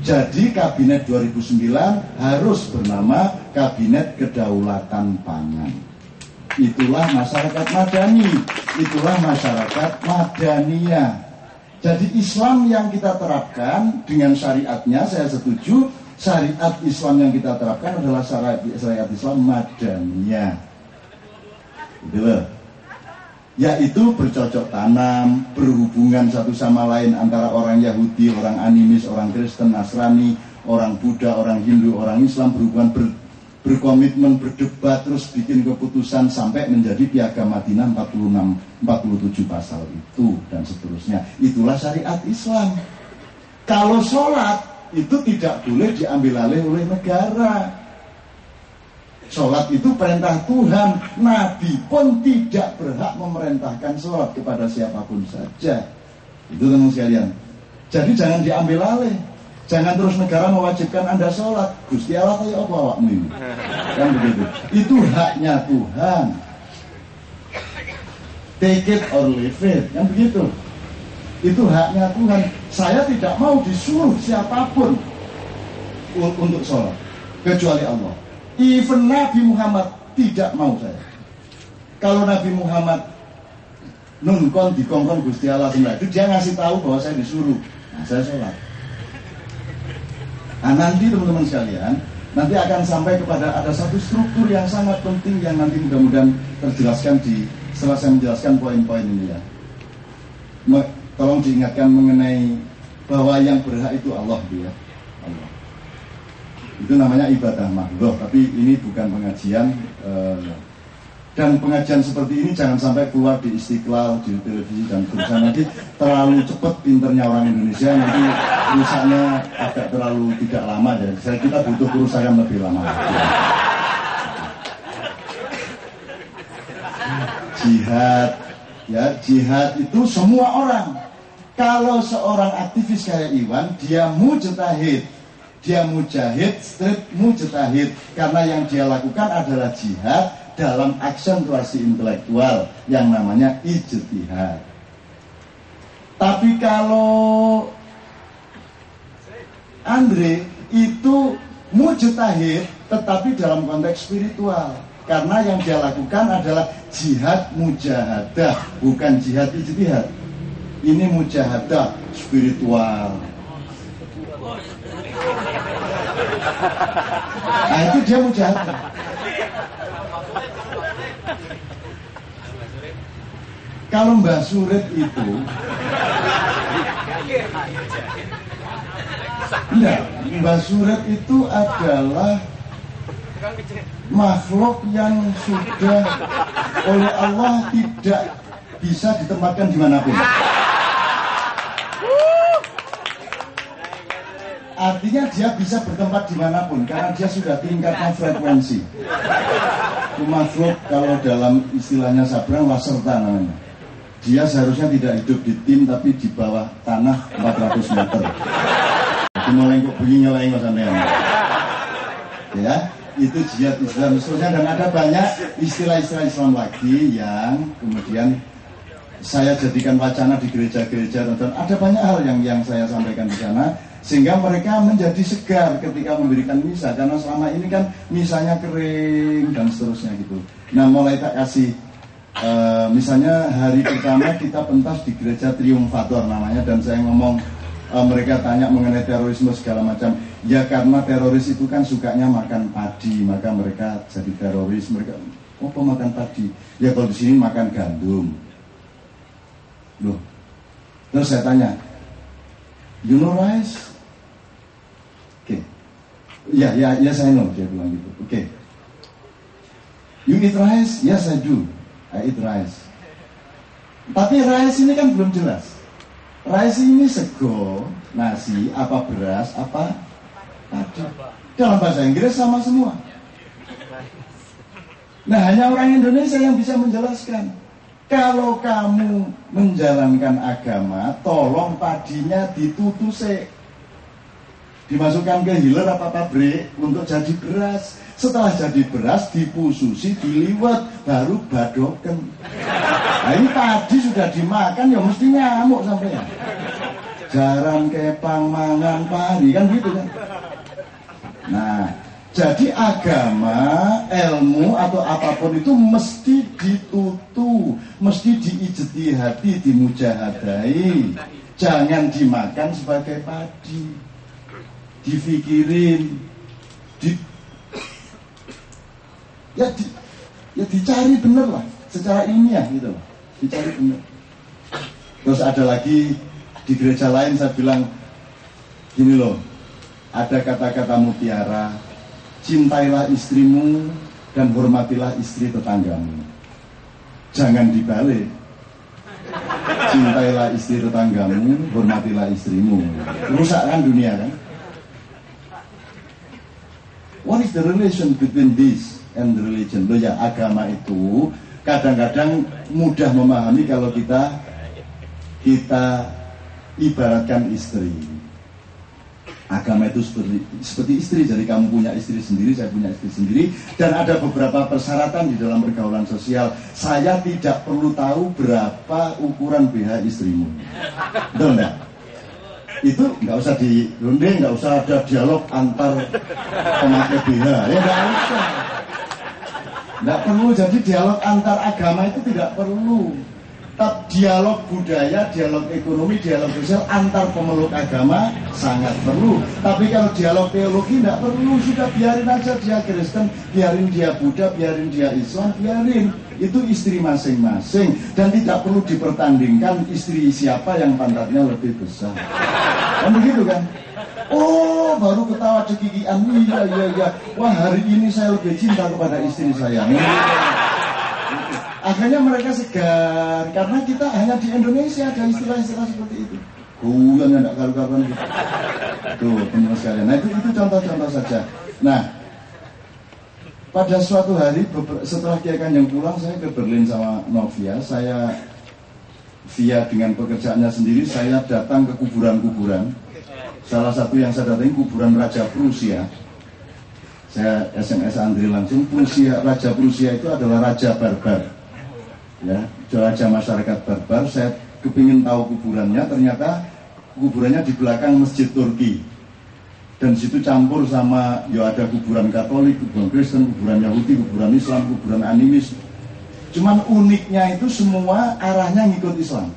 Jadi Kabinet 2009 harus bernama Kabinet Kedaulatan Pangan. Itulah masyarakat madani, itulah masyarakat madaniyah. Jadi Islam yang kita terapkan dengan syariatnya, saya setuju, syariat Islam yang kita terapkan adalah syariat Islam madaniyah. Gitu loh. Yaitu bercocok tanam, berhubungan satu sama lain antara orang Yahudi, orang animis, orang Kristen, Nasrani, orang Buddha, orang Hindu, orang Islam, berhubungan berkomitmen, berdebat, terus bikin keputusan sampai menjadi Piagam Madinah 47 pasal itu dan seterusnya. Itulah syariat Islam. Kalau sholat itu tidak boleh diambil alih oleh negara. Sholat itu perintah Tuhan. Nabi pun tidak berhak memerintahkan sholat kepada siapapun saja. Itu teman sekalian. Jadi jangan diambil alih. Jangan terus negara mewajibkan Anda sholat. Gusti Allah kayak apa awakmu ini? Kan begitu. Itu haknya Tuhan. Take it or leave it. Kan begitu. Itu haknya Tuhan. Saya tidak mau disuruh siapapun untuk sholat kecuali Allah. Even Nabi Muhammad tidak mau saya. Kalau Nabi Muhammad nunkon dikongkon Gusti Allah itu dia ngasih tahu bahwa saya disuruh. Nah, saya sholat. Nah, nanti teman-teman sekalian, nanti akan sampai kepada ada satu struktur yang sangat penting yang nanti mudah-mudahan terjelaskan setelah saya menjelaskan poin-poin ini ya. Tolong diingatkan mengenai bahwa yang berhak itu Allah ya. Allah. Itu namanya ibadah mahdhah, tapi ini bukan pengajian dan pengajian seperti ini jangan sampai keluar di Istiqlal, di televisi dan seterusnya. Nanti terlalu cepat pinternya orang Indonesia, nanti rusaknya agak terlalu tidak lama ya. Kita butuh kerusakan lebih lama. Jihad ya, jihad itu semua orang. Kalau seorang aktivis kayak Iwan, dia mujtahid, dia mujahid, strip mujtahid, karena yang dia lakukan adalah jihad dalam aksentuasi intelektual yang namanya ijtihad. Tapi kalau Andre itu mujtahid tetapi dalam konteks spiritual, karena yang dia lakukan adalah jihad mujahadah, bukan jihad ijtihad. Ini mujahadah spiritual. Nah itu dia mujahadah. Kalau Mbah Surit itu enggak, Mbah Surit itu adalah makhluk yang sudah oleh Allah tidak bisa ditempatkan dimanapun. Artinya dia bisa bertempat dimanapun karena dia sudah tingkatkan frekuensi. Itu makhluk kalau dalam istilahnya Sabrang waserta namanya. Dia seharusnya tidak hidup di tim tapi di bawah tanah 400 meter. Jadi mulai kok bunyi nyeleng sampean. Ya, itu jihad Islam seterusnya, dan ada banyak istilah-istilah Islam lagi yang kemudian saya jadikan wacana di gereja-gereja, dan ada banyak hal yang saya sampaikan di sana sehingga mereka menjadi segar ketika memberikan misa, karena selama ini kan misanya kering dan seterusnya gitu. Nah mulai tak kasih misalnya hari pertama kita pentas di gereja Triumfator namanya, dan saya ngomong mereka tanya mengenai terorisme segala macam. Ya karena teroris itu kan sukanya makan padi, maka mereka jadi teroris. Mereka apa makan padi? Ya kalau di sini makan gandum. Loh. Terus saya tanya, you know rice? Oke. Ya saya know, dia bilang gitu. Oke. You eat rice? Yes I do. I eat rice. Tapi rice ini kan belum jelas. Rice ini sego, nasi, apa beras, apa padi. Dalam bahasa Inggris sama semua. Nah hanya orang Indonesia yang bisa menjelaskan. Kalau kamu menjalankan agama, tolong padinya ditutuse, dimasukkan ke hiler apa pabrik untuk jadi beras. Setelah jadi beras, dipususi, diliwet, baru badoken. Nah ini padi sudah dimakan, ya mesti nyamuk sampai ya. Jaran kepang mangan pari, kan gitu kan. Nah, jadi agama, ilmu atau apapun itu mesti ditutu, mesti diijeti hati, dimujahadai. Jangan dimakan sebagai padi, difikirin, ya dicari bener lah, secara ilmiah gitu lah, dicari bener. Terus ada lagi di gereja lain saya bilang gini loh, ada kata-kata mutiara, cintailah istrimu dan hormatilah istri tetanggamu. Jangan dibalik, cintailah istri tetanggamu, hormatilah istrimu. Rusak kan dunia kan? What is the relation between this and the religion? Loh ya, agama itu kadang-kadang mudah memahami kalau kita ibaratkan istri. Agama itu seperti istri, jadi kamu punya istri sendiri, saya punya istri sendiri, dan ada beberapa persyaratan di dalam pergaulan sosial. Saya tidak perlu tahu berapa ukuran BH istrimu, betul enggak? Itu nggak usah dirunding, nggak usah ada dialog antar pemakai BH, ya nggak usah. Nggak perlu, jadi dialog antar agama itu tidak perlu. Dialog budaya, dialog ekonomi, dialog sosial antar pemeluk agama sangat perlu. Tapi kalau dialog teologi tidak perlu, sudah biarin aja dia Kristen, biarin dia Buddha, biarin dia Islam, biarin. Itu istri masing-masing dan tidak perlu dipertandingkan istri siapa yang pantatnya lebih besar. Kan begitu kan? Oh, baru ketawa cekikian, iya. Wah, hari ini saya lebih cinta kepada istri saya. Akhirnya mereka segar, karena kita hanya di Indonesia ada istilah-istilah seperti itu. Guyon yang tidak karu-karuan gitu. Tuh, teman sekalian. Nah, itu contoh-contoh saja. Nah, pada suatu hari setelah Kiai Kanjeng pulang, saya ke Berlin sama Novia. Saya via dengan pekerjaannya sendiri, saya datang ke kuburan-kuburan. Salah satu yang saya datangi kuburan Raja Prusia. Saya SMS Andri langsung, Raja Prusia itu adalah Raja Barbar. Ya, raja masyarakat barbar. Saya kepingin tahu kuburannya, ternyata kuburannya di belakang Masjid Turki. Dan situ campur sama, ya ada kuburan Katolik, kuburan Kristen, kuburan Yahudi, kuburan Islam, kuburan animis. Cuman uniknya itu semua arahnya ngikut Islam.